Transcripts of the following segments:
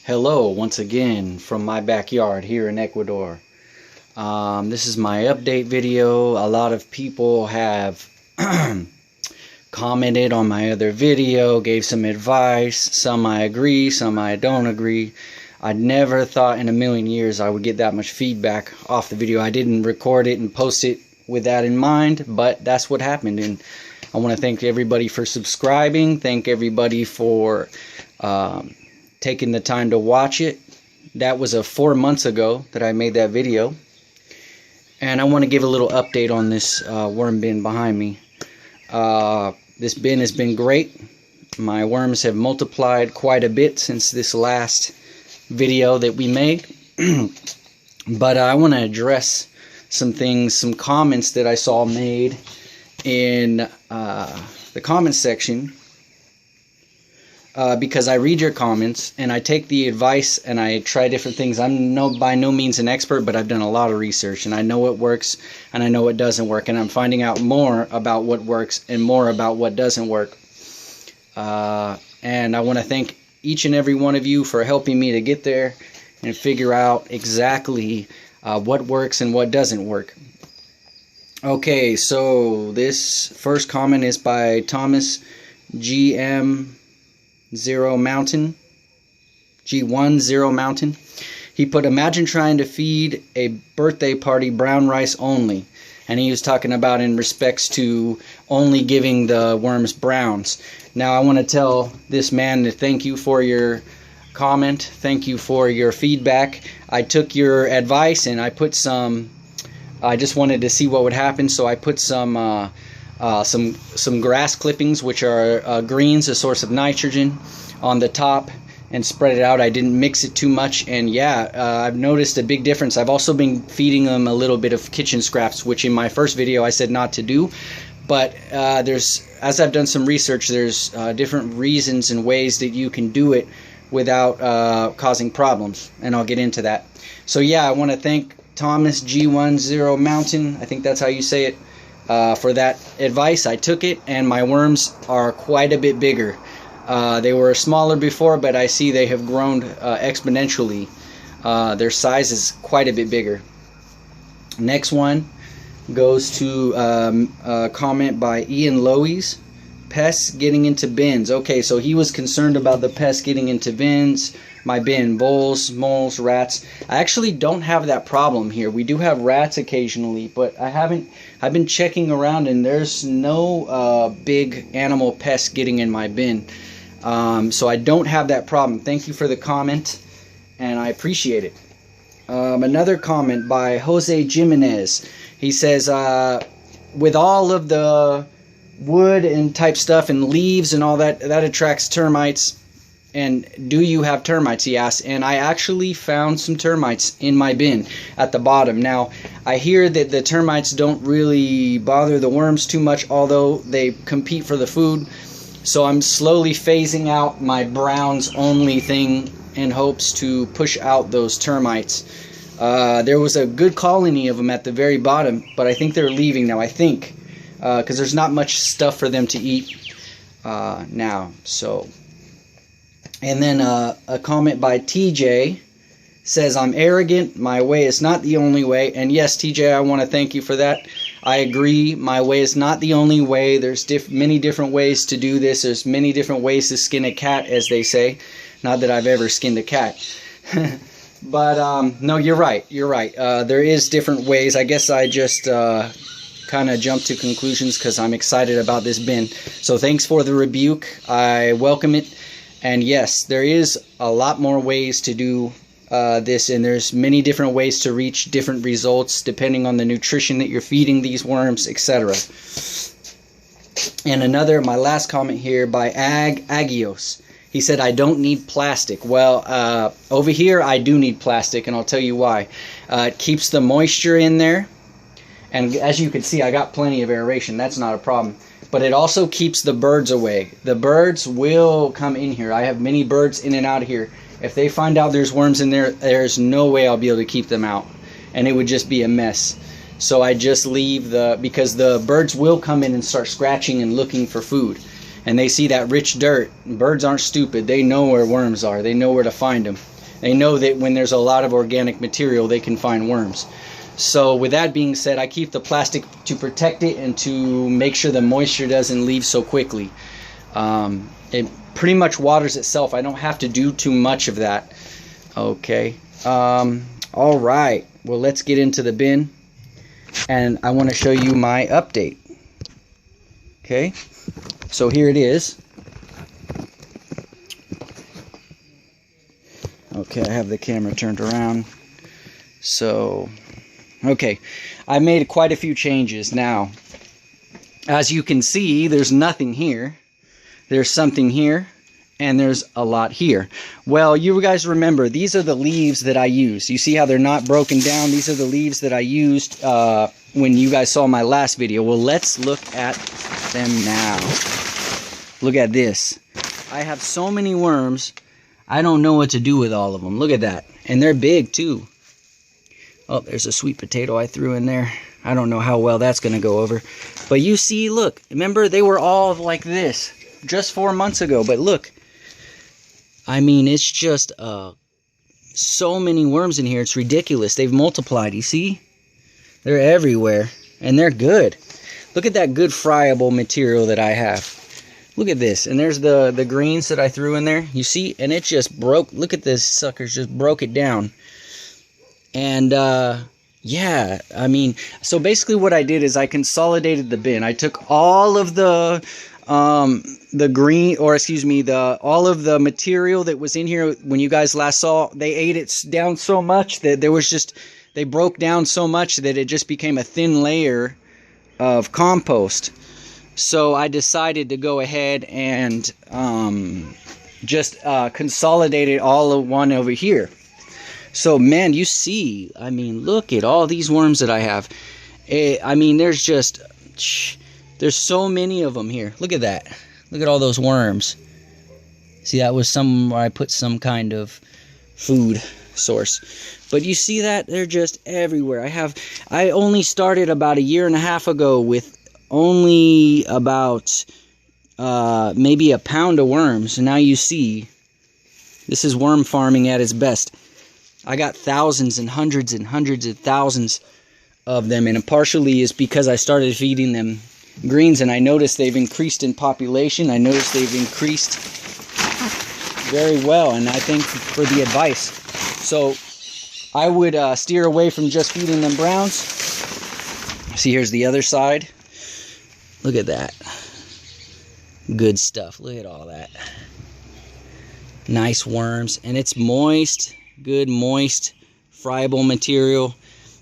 Hello once again from my backyard here in Ecuador. This is my update video. A lot of people have commented on my other video, gave some advice. Some I agree, some I don't agree. I never thought in a million years I would get that much feedback off the video. I didn't record it and post it with that in mind, but that's what happened. And I want to thank everybody for subscribing. Thank everybody for taking the time to watch it. That was 4 months ago that I made that video. And I want to give a little update on this worm bin behind me. This bin has been great. My worms have multiplied quite a bit since this last video that we made. But I want to address some things, some comments that I saw made in the comment section. Because I read your comments and I take the advice and I try different things. I'm by no means an expert, but I've done a lot of research and I know what works and I know what doesn't work, and I'm finding out more about what works and more about what doesn't work. And I want to thank each and every one of you for helping me to get there and figure out exactly what works and what doesn't work. Okay, so this first comment is by Thomas G10 Mountain. G10 Mountain. He put, imagine trying to feed a birthday party brown rice only. And he was talking about in respects to only giving the worms browns. Now I want to tell this man to thank you for your comment. Thank you for your feedback. I took your advice and I put some, I just wanted to see what would happen, so I put some grass clippings, which are greens, a source of nitrogen, on the top, and spread it out. I didn't mix it too much, and yeah, I've noticed a big difference. I've also been feeding them a little bit of kitchen scraps, which in my first video I said not to do, but as I've done some research, there's different reasons and ways that you can do it without causing problems, and I'll get into that. So yeah, I want to thank Thomas G10 Mountain, I think that's how you say it, for that advice. I took it and my worms are quite a bit bigger. They were smaller before, but I see they have grown exponentially. Their size is quite a bit bigger. Next one goes to a comment by Ian Loeys. Pests getting into bins. Okay, so he was concerned about the pests getting into bins. My bin, voles, moles, rats. I actually don't have that problem here. We do have rats occasionally, but I've been checking around and there's no big animal pests getting in my bin. So I don't have that problem. Thank you for the comment, and I appreciate it. Another comment by Jose Jimenez. He says, with all of the wood and type stuff and leaves and all that, that attracts termites. And do you have termites, he asked. And I actually found some termites in my bin at the bottom. Now, I hear that the termites don't really bother the worms too much, although they compete for the food. So I'm slowly phasing out my browns only thing in hopes to push out those termites. There was a good colony of them at the very bottom, but I think they're leaving now, because there's not much stuff for them to eat now. So, and then a comment by TJ says, I'm arrogant, my way is not the only way. And yes, TJ, I want to thank you for that. I agree, my way is not the only way. There's many different ways to do this. There's many different ways to skin a cat, as they say. Not that I've ever skinned a cat. But no, you're right. You're right. There is different ways. I guess I just kind of jumped to conclusions because I'm excited about this bin. So thanks for the rebuke. I welcome it. And yes, there is a lot more ways to do this, and there's many different ways to reach different results depending on the nutrition that you're feeding these worms, etc. And my last comment here by Agios. He said, I don't need plastic. Well, over here I do need plastic, and I'll tell you why. It keeps the moisture in there, and as you can see, I got plenty of aeration. That's not a problem. But it also keeps the birds away. The birds will come in here. I have many birds in and out of here. If they find out there's worms in there, there's no way I'll be able to keep them out, and it would just be a mess. So I just leave because the birds will come in and start scratching and looking for food. and they see that rich dirt. Birds aren't stupid. They know where worms are. They know where to find them. They know that when there's a lot of organic material, they can find worms. So with that being said, I keep the plastic to protect it and to make sure the moisture doesn't leave so quickly. It pretty much waters itself. I don't have to do too much of that. Okay. All right. Well, let's get into the bin, and I want to show you my update. Okay. So here it is. Okay, I have the camera turned around. So, okay, I made quite a few changes. Now, as you can see, there's nothing here. There's something here, and there's a lot here. Well, you guys remember, these are the leaves that I use. You see how they're not broken down? These are the leaves that I used when you guys saw my last video. Well, let's look at them now. Look at this. I have so many worms, I don't know what to do with all of them. Look at that. And they're big too. Oh, there's a sweet potato I threw in there. I don't know how well that's going to go over. But you see, look, remember they were all like this just 4 months ago. But look, I mean, it's just so many worms in here. It's ridiculous. They've multiplied, you see? They're everywhere, and they're good. Look at that good friable material that I have. Look at this, and there's the greens that I threw in there. You see? And it just broke. Look at this, suckers, just broke it down. And yeah, I mean, so basically what I did is I consolidated the bin. I took all of the green, or excuse me, all of the material that was in here when you guys last saw. They ate it down so much that there was just, they broke down so much that it just became a thin layer of compost. So I decided to go ahead and just consolidate it all in one over here. So, man, you see, I mean, look at all these worms that I have. I mean, there's so many of them here. Look at that. Look at all those worms. See, that was where I put some kind of food source. But you see that? They're just everywhere. I only started about 1.5 years ago with only about maybe a pound of worms. And now you see, this is worm farming at its best. I got thousands and hundreds of thousands of them, and partially is because I started feeding them greens, and I noticed they've increased in population. I noticed they've increased very well, and I thank for the advice. So I would steer away from just feeding them browns. See, here's the other side. Look at that. Good stuff. Look at all that. Nice worms, and it's moist. Good, moist, friable material.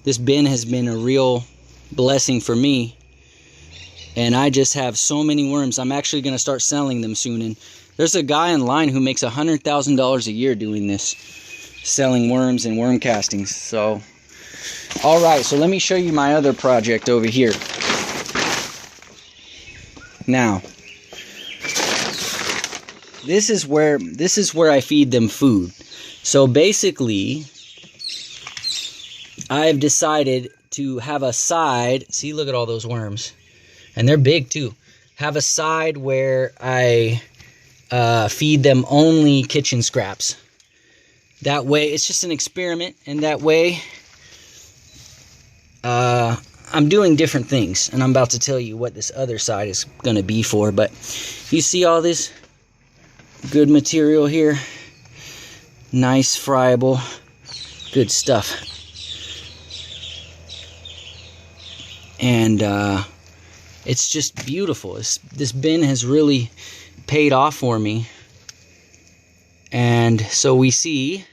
This bin has been a real blessing for me. And I just have so many worms. I'm actually going to start selling them soon. And there's a guy in line who makes $100,000 a year doing this, selling worms and worm castings. So, all right. So let me show you my other project over here. Now, this is where I feed them food. So basically, I've decided to have a side. See, look at all those worms. And they're big too. Have a side where I feed them only kitchen scraps. That way, it's just an experiment. And that way, I'm doing different things. And I'm about to tell you what this other side is going to be for. But you see all this good material here? Nice, friable, good stuff. And it's just beautiful. This bin has really paid off for me. And so we see,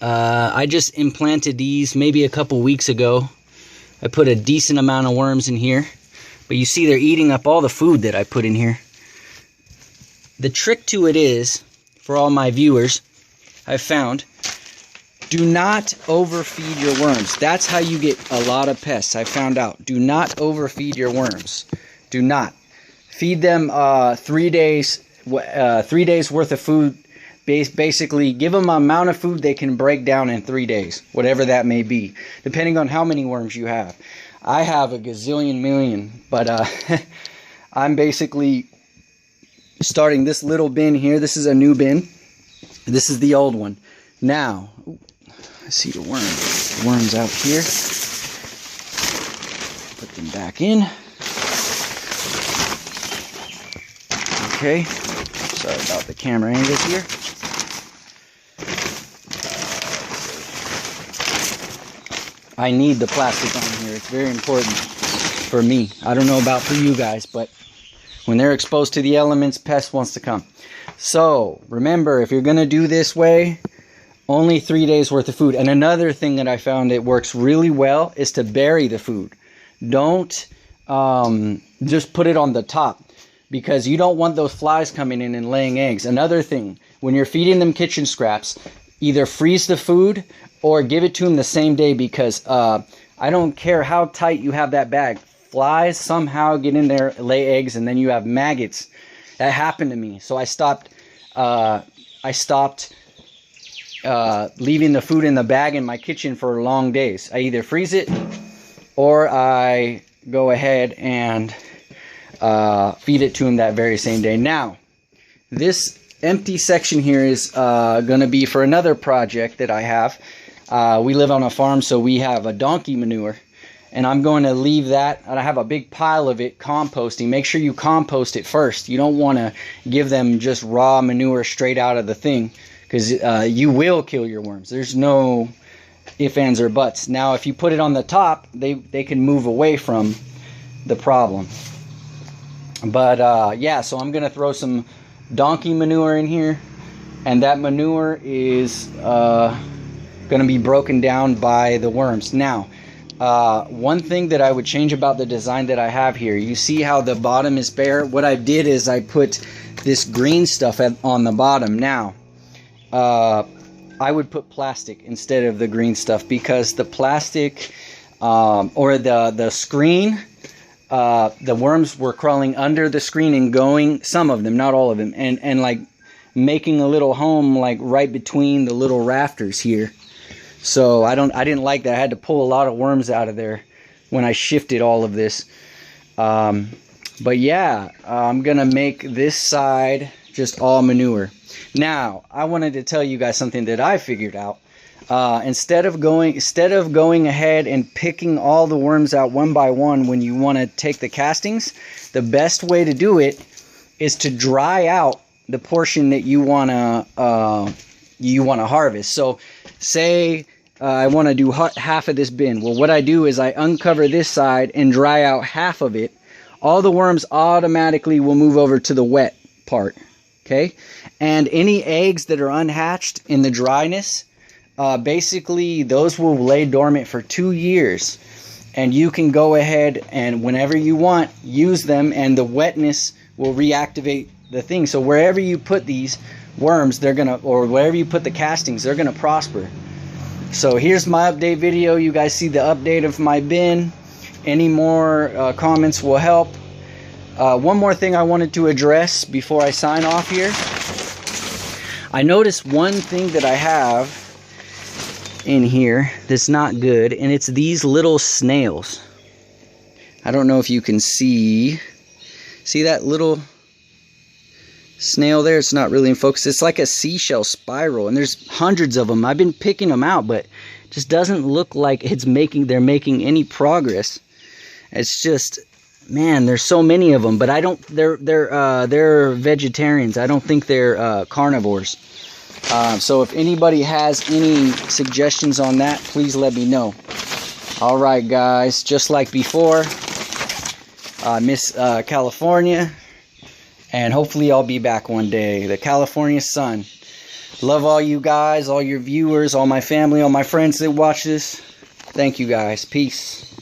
I just implanted these maybe a couple weeks ago. I put a decent amount of worms in here. But you see they're eating up all the food that I put in here. The trick to it is, for all my viewers, I've found, do not overfeed your worms. That's how you get a lot of pests. I found out. Do not overfeed your worms. Do not. Feed them 3 days, 3 days worth of food. Basically, give them an amount of food they can break down in 3 days, whatever that may be, depending on how many worms you have. I have a gazillion million, but I'm basically starting this little bin here. This is a new bin. This is the old one. Now, I see the worms. The worms out here. Put them back in. Okay. Sorry about the camera angles here. I need the plastic on here. It's very important for me. I don't know about for you guys, but when they're exposed to the elements, pest wants to come. So remember, if you're going to do this way, only 3 days worth of food. And another thing that I found that works really well is to bury the food. Don't just put it on the top, because you don't want those flies coming in and laying eggs. Another thing, when you're feeding them kitchen scraps, either freeze the food or give it to them the same day, because I don't care how tight you have that bag. Flies somehow get in there, lay eggs, and then you have maggots. That happened to me. So I stopped leaving the food in the bag in my kitchen for long days. I either freeze it or I go ahead and feed it to them that very same day. Now, this empty section here is going to be for another project that I have. We live on a farm, so we have a donkey manure, and I'm going to leave that, and I have a big pile of it composting. Make sure you compost it first. You don't want to give them just raw manure straight out of the thing, because you will kill your worms. There's no ifs, ands, or buts. Now, if you put it on the top, they can move away from the problem. But yeah, so I'm going to throw some donkey manure in here, and that manure is going to be broken down by the worms. Now, one thing that I would change about the design that I have here, you see how the bottom is bare? What I did is I put this green stuff on the bottom. Now, I would put plastic instead of the green stuff, because the plastic or the screen, the worms were crawling under the screen and going, some of them, not all of them, and like making a little home like right between the little rafters here. So I didn't like that. I had to pull a lot of worms out of there when I shifted all of this. But yeah, I'm gonna make this side just all manure. Now, I wanted to tell you guys something that I figured out. Instead of going ahead and picking all the worms out one by one when you want to take the castings, the best way to do it is to dry out the portion that you want to harvest. So say I want to do half of this bin. Well, what I do is I uncover this side and dry out half of it. All the worms automatically will move over to the wet part. Okay? And any eggs that are unhatched in the dryness, basically those will lay dormant for 2 years. And you can go ahead and whenever you want, use them, and the wetness will reactivate the thing. So wherever you put these worms, or wherever you put the castings, they're gonna prosper. So here's my update video. You guys see the update of my bin. Any more comments will help. One more thing I wanted to address before I sign off here. I noticed one thing that I have in here that's not good, and it's these little snails. I don't know if you can see that little snail there. It's not really in focus. It's like a seashell spiral, and there's hundreds of them. I've been picking them out, but it just doesn't look like they're making any progress. It's just, man, there's so many of them, but I don't, they're vegetarians. I don't think they're carnivores. So if anybody has any suggestions on that, please let me know. All right, guys, just like before, Miss California, and hopefully I'll be back one day. The California sun. Love all you guys, all your viewers, all my family, all my friends that watch this. Thank you, guys. Peace.